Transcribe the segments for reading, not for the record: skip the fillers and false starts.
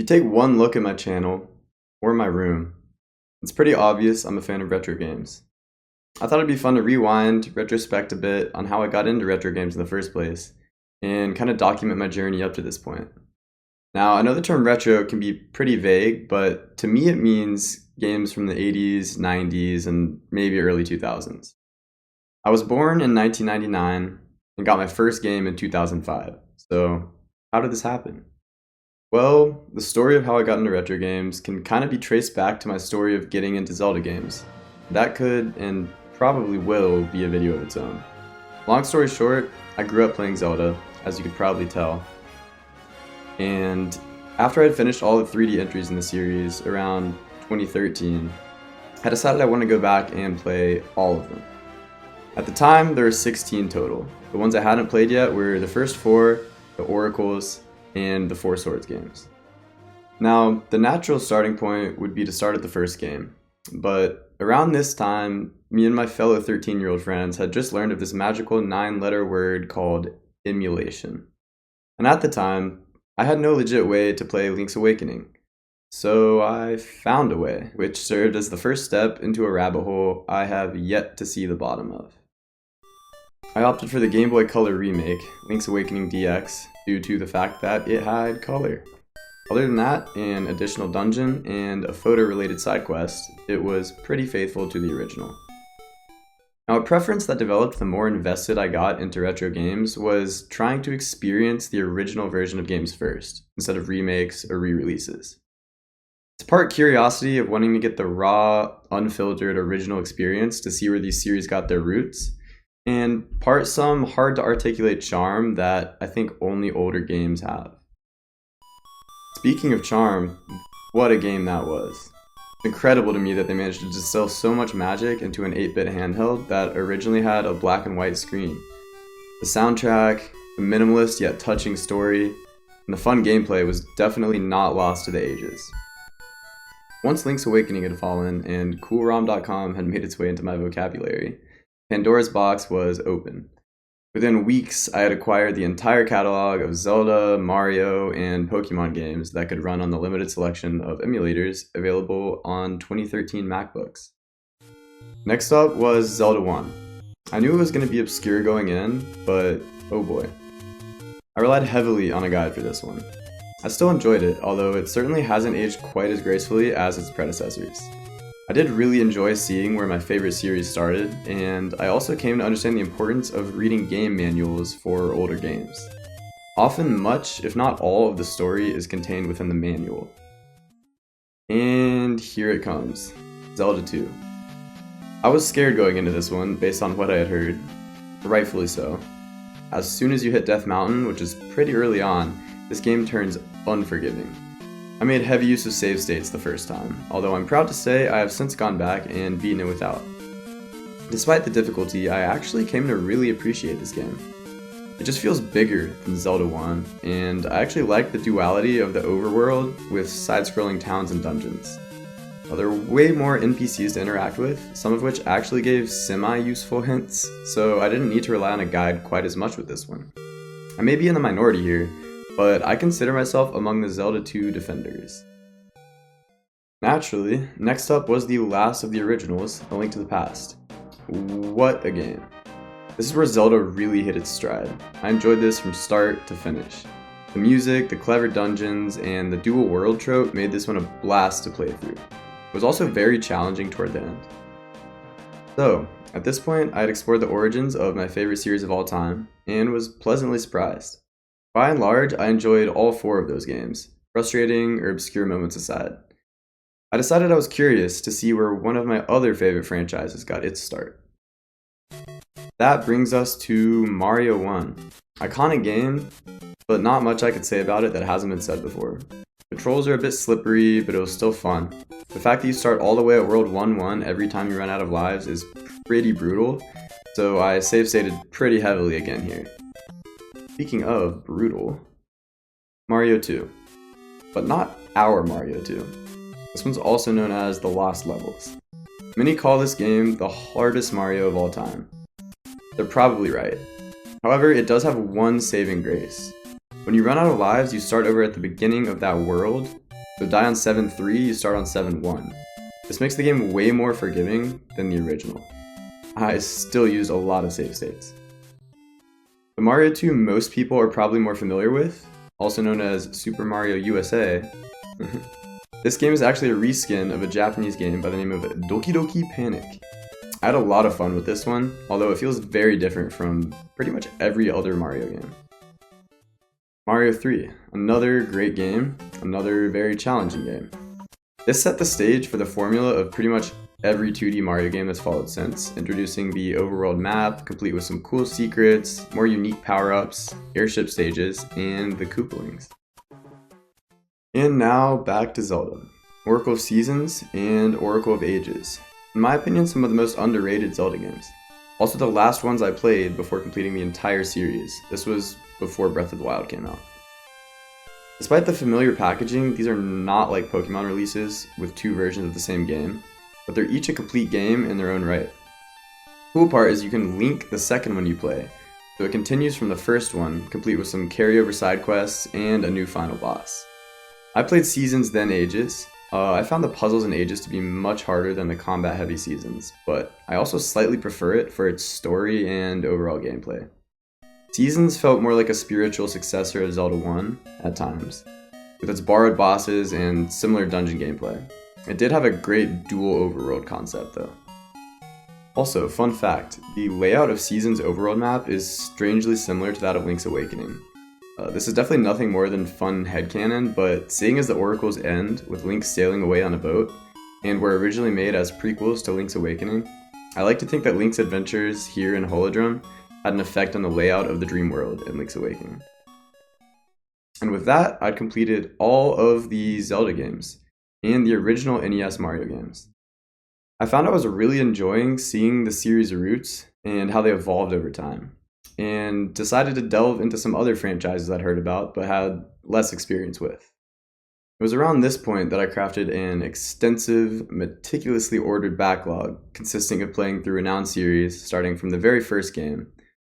you take one look at my channel, or my room, it's pretty obvious I'm a fan of retro games. I thought it'd be fun to rewind, retrospect a bit on how I got into retro games in the first place, and kind of document my journey up to this point. Now, I know the term retro can be pretty vague, but to me it means games from the 80s, 90s, and maybe early 2000s. I was born in 1999 and got my first game in 2005, so how did this happen? Well, the story of how I got into retro games can kind of be traced back to my story of getting into Zelda games. That could, and probably will, be a video of its own. Long story short, I grew up playing Zelda, as you could probably tell. And after I had finished all the 3D entries in the series around 2013, I decided I wanted to go back and play all of them. At the time, there were 16 total. The ones I hadn't played yet were the first 4, the Oracles, and the 4 Swords games. Now, the natural starting point would be to start at the first game, but around this time, me and my fellow 13-year-old friends had just learned of this magical 9-letter word called emulation. And at the time, I had no legit way to play Link's Awakening, so I found a way, which served as the first step into a rabbit hole I have yet to see the bottom of. I opted for the Game Boy Color remake, Link's Awakening DX, due to the fact that it had color. Other than that, an additional dungeon and a photo-related side quest, it was pretty faithful to the original. Now, a preference that developed the more invested I got into retro games was trying to experience the original version of games first, instead of remakes or re-releases. It's part curiosity of wanting to get the raw, unfiltered original experience to see where these series got their roots, and part some hard to articulate charm that I think only older games have. Speaking of charm, what a game that was. It's incredible to me that they managed to distill so much magic into an 8-bit handheld that originally had a black and white screen. The soundtrack, the minimalist yet touching story, and the fun gameplay was definitely not lost to the ages. Once Link's Awakening had fallen and coolrom.com had made its way into my vocabulary, Pandora's box was open. Within weeks, I had acquired the entire catalog of Zelda, Mario, and Pokemon games that could run on the limited selection of emulators available on 2013 MacBooks. Next up was Zelda 1. I knew it was going to be obscure going in, but oh boy. I relied heavily on a guide for this one. I still enjoyed it, although it certainly hasn't aged quite as gracefully as its predecessors. I did really enjoy seeing where my favorite series started, and I also came to understand the importance of reading game manuals for older games. Often much, if not all, of the story is contained within the manual. And here it comes, Zelda 2. I was scared going into this one based on what I had heard, rightfully so. As soon as you hit Death Mountain, which is pretty early on, this game turns unforgiving. I made heavy use of save states the first time, although I'm proud to say I have since gone back and beaten it without. Despite the difficulty, I actually came to really appreciate this game. It just feels bigger than Zelda 1, and I actually like the duality of the overworld with side-scrolling towns and dungeons. Well, there are way more NPCs to interact with, some of which actually gave semi-useful hints, so I didn't need to rely on a guide quite as much with this one. I may be in the minority here, but I consider myself among the Zelda 2 defenders. Naturally, next up was the last of the originals, A Link to the Past. What a game. This is where Zelda really hit its stride. I enjoyed this from start to finish. The music, the clever dungeons, and the dual world trope made this one a blast to play through. It was also very challenging toward the end. So, at this point, I had explored the origins of my favorite series of all time, and was pleasantly surprised. By and large, I enjoyed all 4 of those games, frustrating or obscure moments aside. I decided I was curious to see where one of my other favorite franchises got its start. That brings us to Mario 1. Iconic game, but not much I could say about it that hasn't been said before. Controls are a bit slippery, but it was still fun. The fact that you start all the way at World 1-1 every time you run out of lives is pretty brutal, so I save stated pretty heavily again here. Speaking of brutal, Mario 2. But not our Mario 2. This one's also known as the Lost Levels. Many call this game the hardest Mario of all time. They're probably right. However, it does have one saving grace. When you run out of lives, you start over at the beginning of that world, So die on 7-3, you start on 7-1. This makes the game way more forgiving than the original. I still use a lot of save states. The Mario 2 most people are probably more familiar with, also known as Super Mario USA. This game is actually a reskin of a Japanese game by the name of Doki Doki Panic. I had a lot of fun with this one, although it feels very different from pretty much every other Mario game. Mario 3, another great game, another very challenging game. This set the stage for the formula of pretty much every 2D Mario game that's followed since, introducing the overworld map, complete with some cool secrets, more unique power-ups, airship stages, and the Koopalings. And now back to Zelda. Oracle of Seasons and Oracle of Ages. In my opinion, some of the most underrated Zelda games. Also the last ones I played before completing the entire series. This was before Breath of the Wild came out. Despite the familiar packaging, these are not like Pokemon releases with 2 versions of the same game, but they're each a complete game in their own right. The cool part is you can link the second one you play, so it continues from the first one, complete with some carryover side quests and a new final boss. I played Seasons then Ages. I found the puzzles in Ages to be much harder than the combat heavy Seasons, but I also slightly prefer it for its story and overall gameplay. Seasons felt more like a spiritual successor of Zelda 1 at times, with its borrowed bosses and similar dungeon gameplay. It did have a great dual overworld concept though. Also, fun fact, the layout of Seasons' overworld map is strangely similar to that of Link's Awakening. This is definitely nothing more than fun headcanon, but seeing as the oracles end with Link sailing away on a boat, and were originally made as prequels to Link's Awakening, I like to think that Link's adventures here in Holodrum had an effect on the layout of the dream world in Link's Awakening. And with that, I'd completed all of the Zelda games, and the original NES Mario games. I found I was really enjoying seeing the series' roots and how they evolved over time, and decided to delve into some other franchises I'd heard about but had less experience with. It was around this point that I crafted an extensive, meticulously ordered backlog consisting of playing through renowned series starting from the very first game,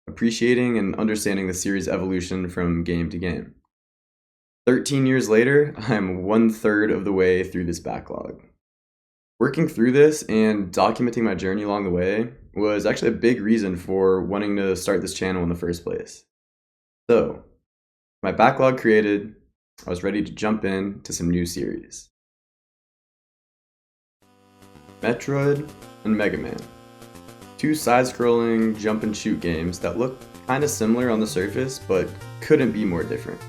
appreciating and understanding the series' evolution from game to game. 13 years later, I'm 1/3 of the way through this backlog. Working through this and documenting my journey along the way was actually a big reason for wanting to start this channel in the first place. So, my backlog created, I was ready to jump in to some new series. Metroid and Mega Man. 2 side-scrolling jump and shoot games that look kinda similar on the surface, but couldn't be more different.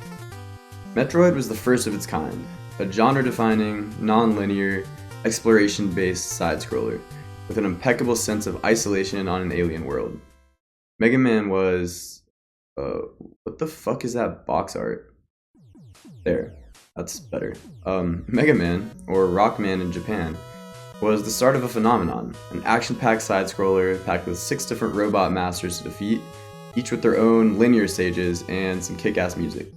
Metroid was the first of its kind, a genre-defining, non-linear, exploration-based side-scroller with an impeccable sense of isolation on an alien world. Mega Man was... what the fuck is that box art? There, that's better. Mega Man, or Rockman in Japan, was the start of a phenomenon, an action-packed side-scroller packed with 6 different robot masters to defeat, each with their own linear stages and some kick-ass music.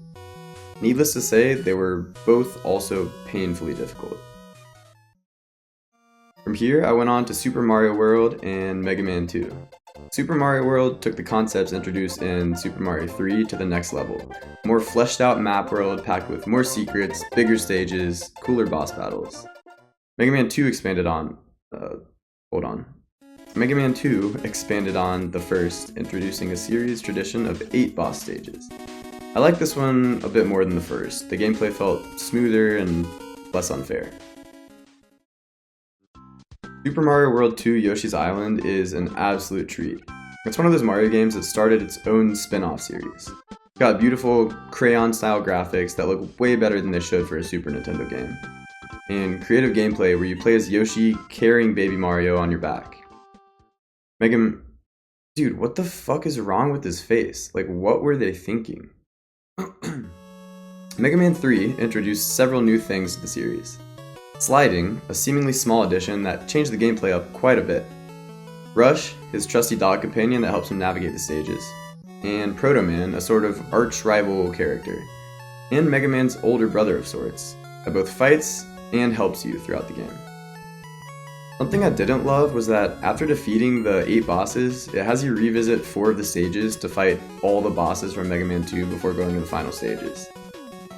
Needless to say, they were both also painfully difficult. From here, I went on to Super Mario World and Mega Man 2. Super Mario World took the concepts introduced in Super Mario 3 to the next level. A more fleshed out map world packed with more secrets, bigger stages, cooler boss battles. Mega Man 2 expanded on... Mega Man 2 expanded on the first, introducing a series tradition of 8 boss stages. I like this one a bit more than the first. The gameplay felt smoother and less unfair. Super Mario World 2 Yoshi's Island is an absolute treat. It's one of those Mario games that started its own spin-off series. It's got beautiful crayon-style graphics that look way better than they should for a Super Nintendo game, and creative gameplay where you play as Yoshi carrying Baby Mario on your back. Dude, what the fuck is wrong with his face? Like, what were they thinking? Mega Man 3 introduced several new things to the series. Sliding, a seemingly small addition that changed the gameplay up quite a bit. Rush, his trusty dog companion that helps him navigate the stages. And Proto Man, a sort of arch-rival character. And Mega Man's older brother of sorts, that both fights and helps you throughout the game. Something I didn't love was that after defeating the 8 bosses, it has you revisit 4 of the stages to fight all the bosses from Mega Man 2 before going to the final stages.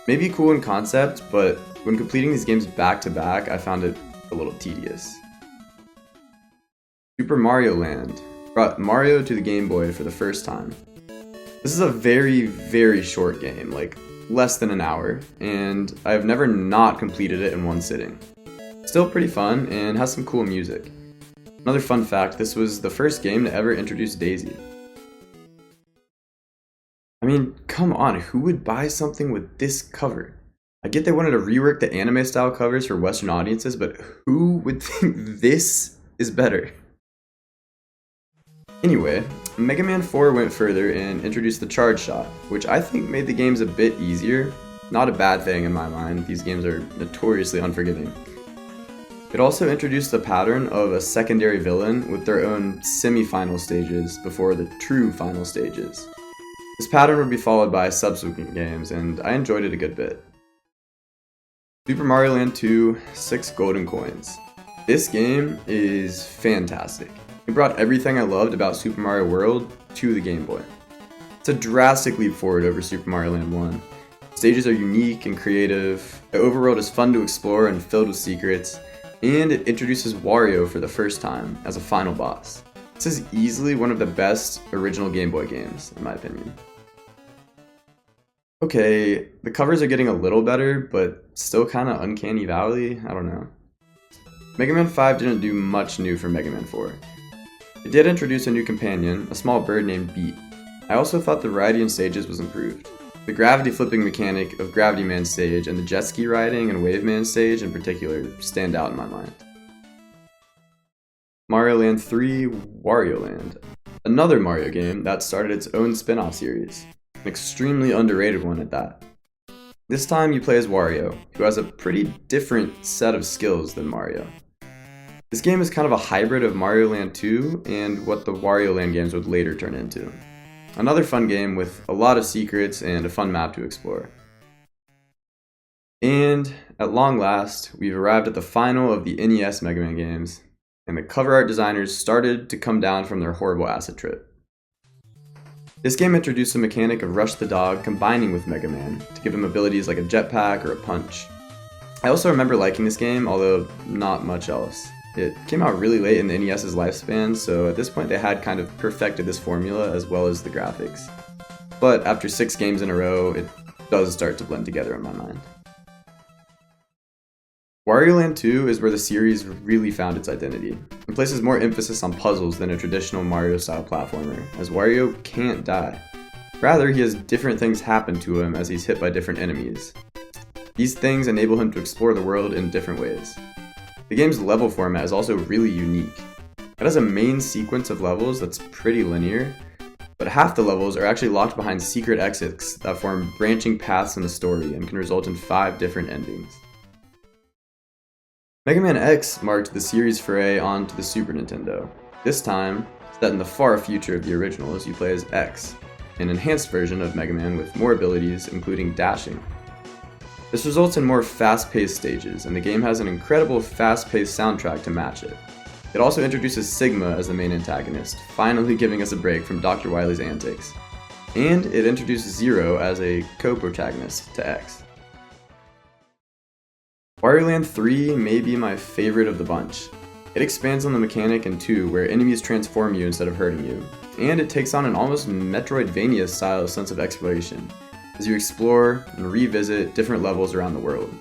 Maybe cool in concept, but when completing these games back to back, I found it a little tedious. Super Mario Land brought Mario to the Game Boy for the first time. This is a very, very short game, like less than an hour, and I've never not completed it in one sitting. Still pretty fun and has some cool music. Another fun fact, this was the first game to ever introduce Daisy. I mean, come on, who would buy something with this cover? I get they wanted to rework the anime style covers for Western audiences, but who would think this is better? Anyway, Mega Man 4 went further and introduced the charge shot, which I think made the games a bit easier. Not a bad thing in my mind, these games are notoriously unforgiving. It also introduced the pattern of a secondary villain with their own semi-final stages before the true final stages. This pattern would be followed by subsequent games, and I enjoyed it a good bit. Super Mario Land II, 6 golden coins. This game is fantastic. It brought everything I loved about Super Mario World to the Game Boy. It's a drastic leap forward over Super Mario Land 1. Stages are unique and creative, the overworld is fun to explore and filled with secrets, and it introduces Wario for the first time as a final boss. This is easily one of the best original Game Boy games, in my opinion. Okay, the covers are getting a little better, but still kinda uncanny valley, I don't know. Mega Man 5 didn't do much new for Mega Man 4. It did introduce a new companion, a small bird named Beat. I also thought the variety in stages was improved. The gravity flipping mechanic of Gravity Man stage and the jet ski riding and Wave Man stage in particular stand out in my mind. Mario Land 3, Wario Land. Another Mario game that started its own spin-off series. An extremely underrated one at that. This time you play as Wario, who has a pretty different set of skills than Mario. This game is kind of a hybrid of Mario Land 2 and what the Wario Land games would later turn into. Another fun game with a lot of secrets and a fun map to explore. And at long last, we've arrived at the final of the NES Mega Man games, and the cover art designers started to come down from their horrible acid trip. This game introduced the mechanic of Rush the Dog combining with Mega Man to give him abilities like a jetpack or a punch. I also remember liking this game, although not much else. It came out really late in the NES's lifespan, so at this point they had kind of perfected this formula as well as the graphics. But after 6 games in a row, it does start to blend together in my mind. Wario Land 2 is where the series really found its identity. It places more emphasis on puzzles than a traditional Mario-style platformer, as Wario can't die. Rather, he has different things happen to him as he's hit by different enemies. These things enable him to explore the world in different ways. The game's level format is also really unique. It has a main sequence of levels that's pretty linear, but half the levels are actually locked behind secret exits that form branching paths in the story and can result in 5 different endings. Mega Man X marked the series' foray onto the Super Nintendo. This time, set in the far future of the originals, you play as X, an enhanced version of Mega Man with more abilities, including dashing. This results in more fast-paced stages, and the game has an incredible fast-paced soundtrack to match it. It also introduces Sigma as the main antagonist, finally giving us a break from Dr. Wily's antics. And it introduces Zero as a co-protagonist to X. Wario Land 3 may be my favorite of the bunch. It expands on the mechanic in 2 where enemies transform you instead of hurting you, and it takes on an almost Metroidvania style sense of exploration, as you explore and revisit different levels around the world.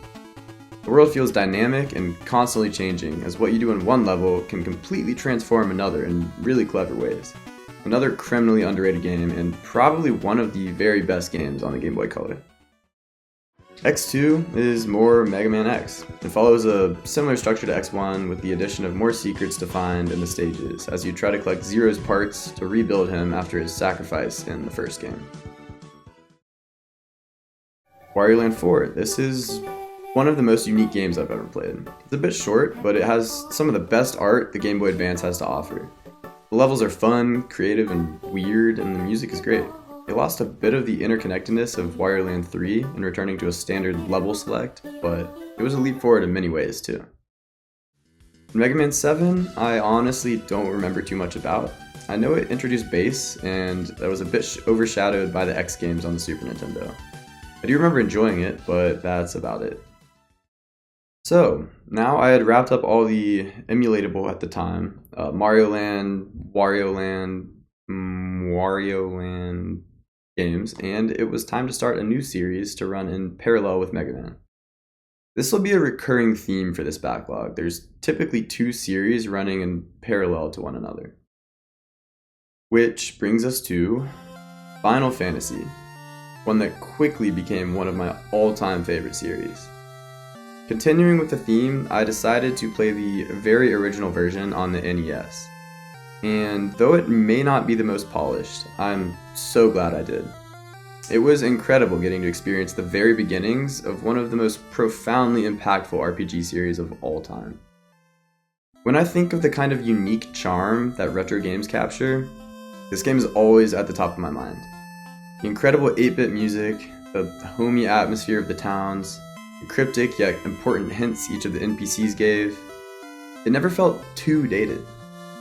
The world feels dynamic and constantly changing, as what you do in one level can completely transform another in really clever ways. Another criminally underrated game, and probably one of the very best games on the Game Boy Color. X2 is more Mega Man X. It follows a similar structure to X1 with the addition of more secrets to find in the stages, as you try to collect Zero's parts to rebuild him after his sacrifice in the first game. Wario Land 4. This is one of the most unique games I've ever played. It's a bit short, but it has some of the best art the Game Boy Advance has to offer. The levels are fun, creative, and weird, and the music is great. It lost a bit of the interconnectedness of Wario Land 3 in returning to a standard level select, but it was a leap forward in many ways too. In Mega Man 7, I honestly don't remember too much about. I know it introduced bass, and that was a bit overshadowed by the X games on the Super Nintendo. I do remember enjoying it, but that's about it. So, now I had wrapped up all the emulatable at the time, Mario Land, Wario Land games, and it was time to start a new series to run in parallel with Mega Man. This will be a recurring theme for this backlog. There's typically two series running in parallel to one another. Which brings us to Final Fantasy, one that quickly became one of my all-time favorite series. Continuing with the theme, I decided to play the very original version on the NES. And though it may not be the most polished, I'm so glad I did. It was incredible getting to experience the very beginnings of one of the most profoundly impactful RPG series of all time. When I think of the kind of unique charm that retro games capture, this game is always at the top of my mind. The incredible 8-bit music, the homey atmosphere of the towns, the cryptic yet important hints each of the NPCs gave, it never felt too dated.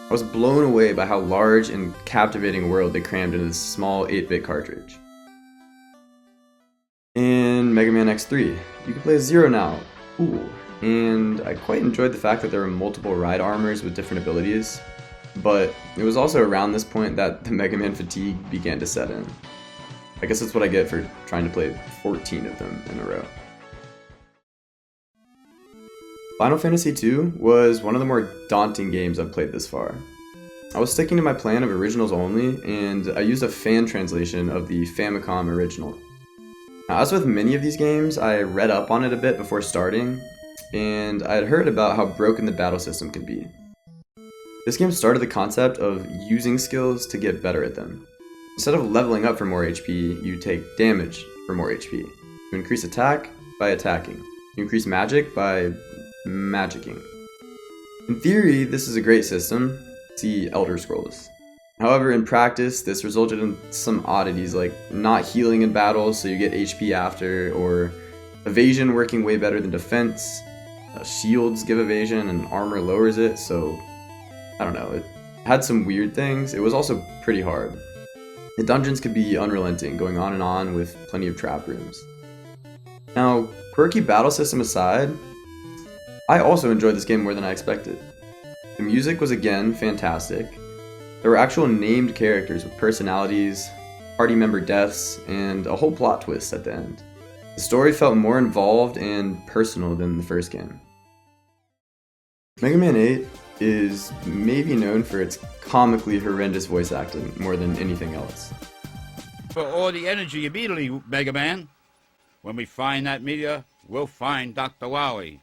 I was blown away by how large and captivating a world they crammed into this small 8-bit cartridge. In Mega Man X3, you can play as Zero now. Ooh. And I quite enjoyed the fact that there were multiple ride armors with different abilities, but it was also around this point that the Mega Man fatigue began to set in. I guess that's what I get for trying to play 14 of them in a row. Final Fantasy II was one of the more daunting games I've played this far. I was sticking to my plan of originals only, and I used a fan translation of the Famicom original. Now, as with many of these games, I read up on it a bit before starting, and I had heard about how broken the battle system can be. This game started the concept of using skills to get better at them. Instead of leveling up for more HP, you take damage for more HP. You increase attack by attacking. You increase magic by magicking. In theory, this is a great system. See Elder Scrolls. However, in practice, this resulted in some oddities like not healing in battles so you get HP after, or evasion working way better than defense. Shields give evasion and armor lowers it, so I don't know, it had some weird things. It was also pretty hard. The dungeons could be unrelenting, going on and on with plenty of trap rooms. Now, quirky battle system aside, I also enjoyed this game more than I expected. The music was again fantastic. There were actual named characters with personalities, party member deaths, and a whole plot twist at the end. The story felt more involved and personal than the first game. Mega Man 8 is maybe known for its comically horrendous voice acting more than anything else. For all the energy immediately, Mega Man. When we find that meteor, we'll find Dr. Wily.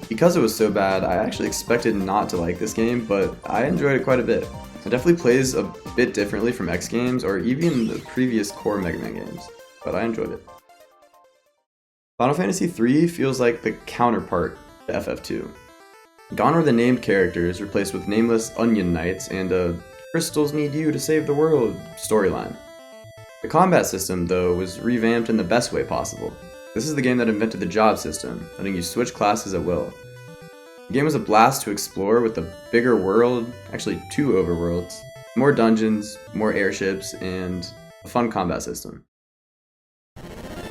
Because it was so bad, I actually expected not to like this game, but I enjoyed it quite a bit. It definitely plays a bit differently from X games or even the previous core Mega Man games, but I enjoyed it. Final Fantasy III feels like the counterpart to FF2. Gone are the named characters, replaced with nameless Onion Knights and a "Crystals need you to save the world" storyline. The combat system, though, was revamped in the best way possible. This is the game that invented the job system, letting you switch classes at will. The game was a blast to explore with a bigger world, actually 2 overworlds, more dungeons, more airships, and a fun combat system.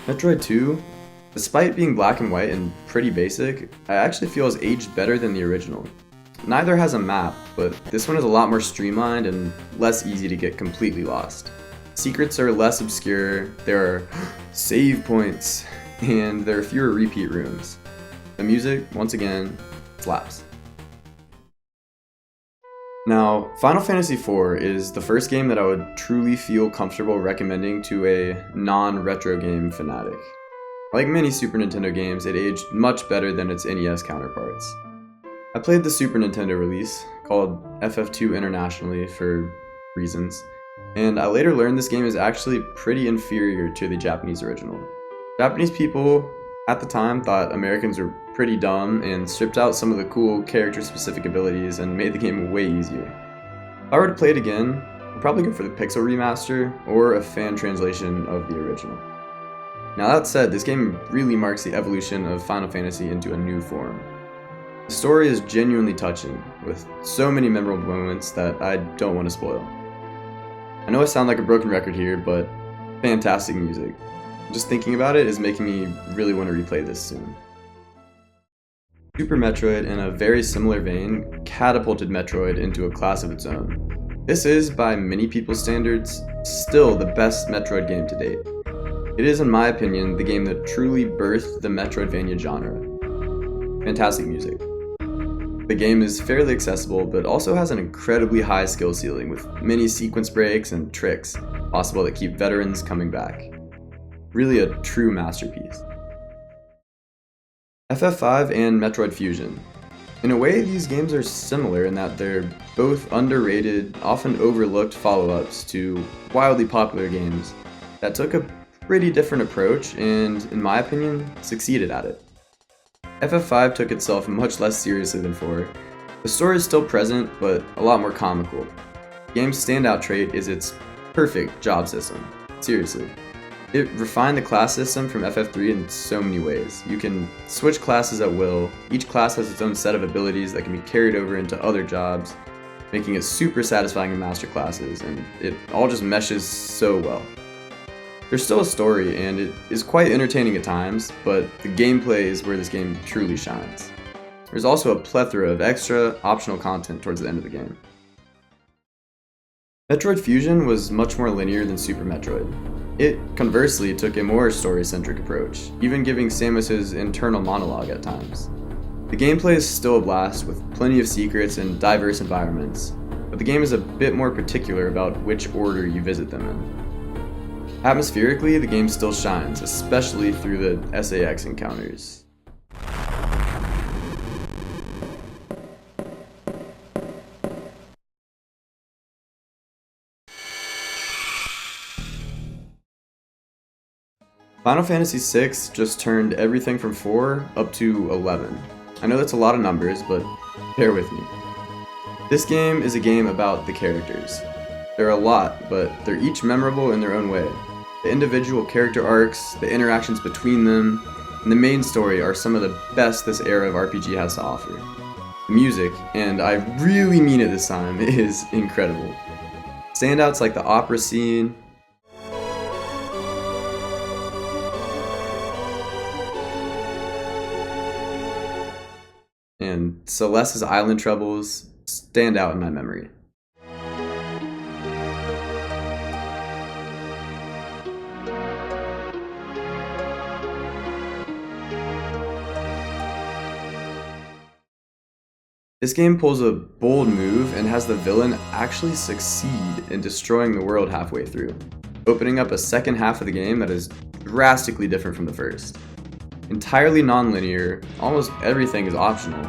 Metroid 2, despite being black and white and pretty basic, I actually feel has aged better than the original. Neither has a map, but this one is a lot more streamlined and less easy to get completely lost. Secrets are less obscure, there are save points, and there are fewer repeat rooms. The music, once again, slaps. Now, Final Fantasy IV is the first game that I would truly feel comfortable recommending to a non-retro game fanatic. Like many Super Nintendo games, it aged much better than its NES counterparts. I played the Super Nintendo release, called FF2 internationally for reasons, and I later learned this game is actually pretty inferior to the Japanese original. Japanese people at the time thought Americans were pretty dumb and stripped out some of the cool character-specific abilities and made the game way easier. If I were to play it again, I'd probably go for the Pixel remaster or a fan translation of the original. Now that said, this game really marks the evolution of Final Fantasy into a new form. The story is genuinely touching, with so many memorable moments that I don't want to spoil. I know I sound like a broken record here, but fantastic music. Just thinking about it is making me really want to replay this soon. Super Metroid, in a very similar vein, catapulted Metroid into a class of its own. This is, by many people's standards, still the best Metroid game to date. It is, in my opinion, the game that truly birthed the Metroidvania genre. Fantastic music. The game is fairly accessible, but also has an incredibly high skill ceiling with many sequence breaks and tricks possible that keep veterans coming back. Really a true masterpiece. FF5 and Metroid Fusion. In a way, these games are similar in that they're both underrated, often overlooked follow-ups to wildly popular games that took a pretty different approach and, in my opinion, succeeded at it. FF5 took itself much less seriously than 4. The story is still present, but a lot more comical. The game's standout trait is its perfect job system. Seriously. It refined the class system from FF3 in so many ways. You can switch classes at will, each class has its own set of abilities that can be carried over into other jobs, making it super satisfying in master classes, and it all just meshes so well. There's still a story, and it is quite entertaining at times, but the gameplay is where this game truly shines. There's also a plethora of extra, optional content towards the end of the game. Metroid Fusion was much more linear than Super Metroid. It, conversely, took a more story-centric approach, even giving Samus his internal monologue at times. The gameplay is still a blast, with plenty of secrets and diverse environments, but the game is a bit more particular about which order you visit them in. Atmospherically, the game still shines, especially through the SAX encounters. Final Fantasy VI just turned everything from 4 up to 11. I know that's a lot of numbers, but bear with me. This game is a game about the characters. There are a lot, but they're each memorable in their own way. The individual character arcs, the interactions between them, and the main story are some of the best this era of RPG has to offer. The music, and I really mean it this time, is incredible. Standouts like the opera scene, and Celeste's Island Troubles stand out in my memory. This game pulls a bold move and has the villain actually succeed in destroying the world halfway through, opening up a second half of the game that is drastically different from the first. Entirely non-linear, almost everything is optional.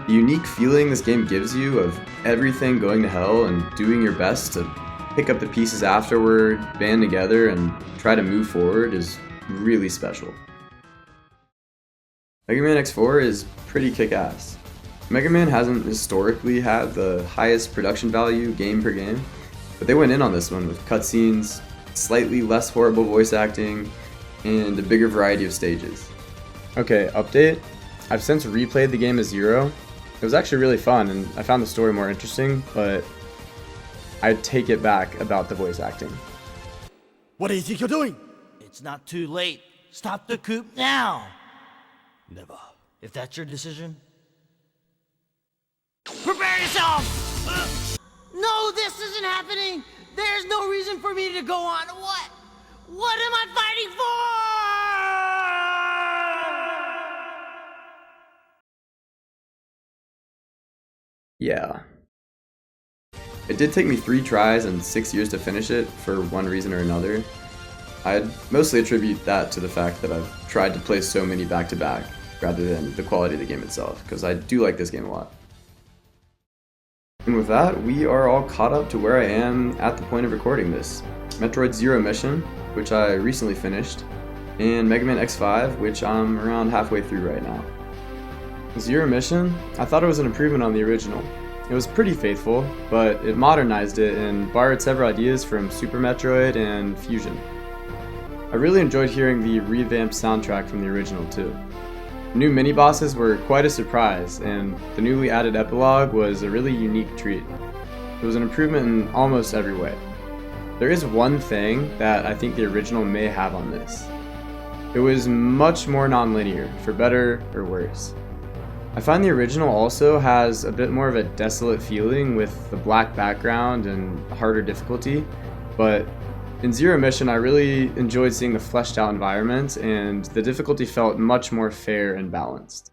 The unique feeling this game gives you of everything going to hell and doing your best to pick up the pieces afterward, band together, and try to move forward is really special. Mega Man X4 is pretty kick-ass. Mega Man hasn't historically had the highest production value game per game, but they went in on this one with cutscenes, slightly less horrible voice acting, and a bigger variety of stages. Okay, update. I've since replayed the game as Zero. It was actually really fun, and I found the story more interesting, but I take it back about the voice acting. What do you think you're doing? It's not too late. Stop the coup now! Never. If that's your decision, prepare yourself! No, this isn't happening! There's no reason for me to go on. What? What am I fighting for? Yeah. It did take me 3 tries and 6 years to finish it for one reason or another. I'd mostly attribute that to the fact that I've tried to play so many back-to-back rather than the quality of the game itself, because I do like this game a lot. And with that, we are all caught up to where I am at the point of recording this. Metroid Zero Mission, which I recently finished, and Mega Man X5, which I'm around halfway through right now. Zero Mission, I thought it was an improvement on the original. It was pretty faithful, but it modernized it and borrowed several ideas from Super Metroid and Fusion. I really enjoyed hearing the revamped soundtrack from the original too. The new mini-bosses were quite a surprise, and the newly added epilogue was a really unique treat. It was an improvement in almost every way. There is one thing that I think the original may have on this. It was much more non-linear, for better or worse. I find the original also has a bit more of a desolate feeling with the black background and harder difficulty, but in Zero Mission I really enjoyed seeing the fleshed out environment and the difficulty felt much more fair and balanced.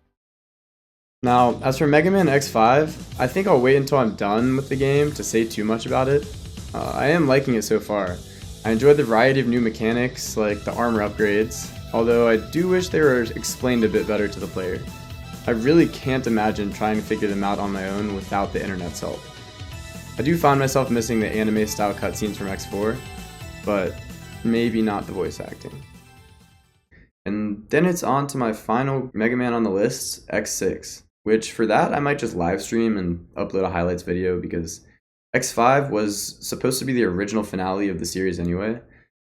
Now, as for Mega Man X5, I think I'll wait until I'm done with the game to say too much about it. I am liking it so far. I enjoyed the variety of new mechanics like the armor upgrades, although I do wish they were explained a bit better to the player. I really can't imagine trying to figure them out on my own without the internet's help. I do find myself missing the anime style cutscenes from X4, but maybe not the voice acting. And then it's on to my final Mega Man on the list, X6, which for that I might just live stream and upload a highlights video because X5 was supposed to be the original finale of the series anyway,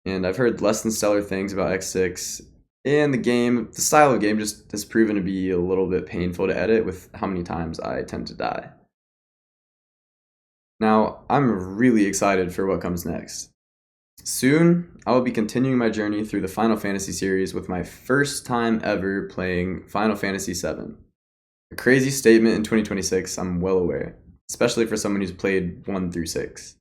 and I've heard less than stellar things about X6. And the style of the game just has proven to be a little bit painful to edit with how many times I tend to die. Now, I'm really excited for what comes next. Soon, I will be continuing my journey through the Final Fantasy series with my first time ever playing Final Fantasy VII. A crazy statement in 2026, I'm well aware, especially for someone who's played 1 through 6.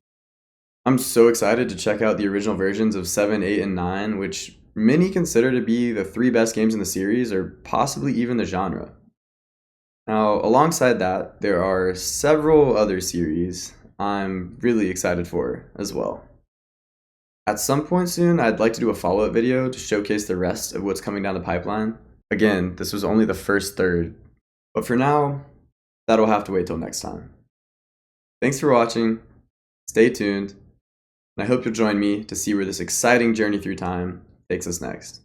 I'm so excited to check out the original versions of 7, 8, and 9, which many consider to be the 3 best games in the series, or possibly even the genre. Now, alongside that, there are several other series I'm really excited for as well. At some point soon, I'd like to do a follow-up video to showcase the rest of what's coming down the pipeline. Again, this was only the first third, but for now, that'll have to wait till next time. Thanks for watching, stay tuned, and I hope you'll join me to see where this exciting journey through time takes us next.